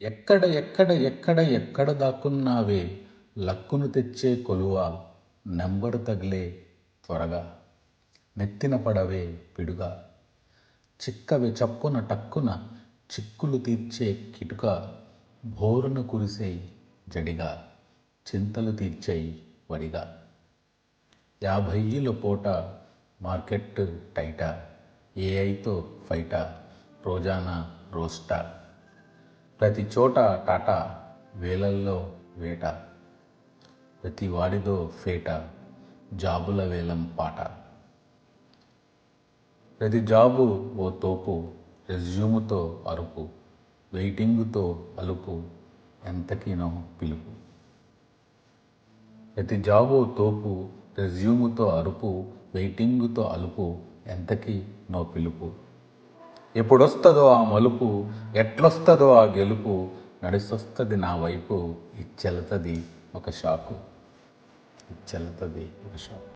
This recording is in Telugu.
ఎక్కడ ఎక్కడ ఎక్కడ ఎక్కడ దాక్కున్నావే లక్కును తెచ్చే కొలువా నెంబరు తగిలే త్వరగా నెత్తిన పడవే పిడుగా చిక్కవి చప్పున టక్కున చిక్కులు తీర్చే కిటుక భోరున కురిసే జడిగా చింతలు తీర్చే వడిగా 50 పూట మార్కెట్ టైటా ఏఐతో ఫైటా రోజానా రోస్టా ప్రతి చోట టాటా వేలల్లో వేట ప్రతి వాడిదో ఫేట జాబుల వేలం పాట ప్రతి జాబు ఓ తోపు రెజ్యూముతో అరుపు వెయిటింగుతో అలుపు ఎంతకినో పిలుపు ప్రతి జాబు తోపు రెజ్యూముతో అరుపు వెయిటింగుతో అలుపు ఎంతకి నో పిలుపు ఎప్పుడొస్తుందో ఆ మలుపు ఎట్లొస్తుందో ఆ గెలుపు నడిసొస్తుంది నా వైపు ఇచ్చెళ్తుంది ఒక షాకు ఇచ్చెళ్తుంది ఒక షాకు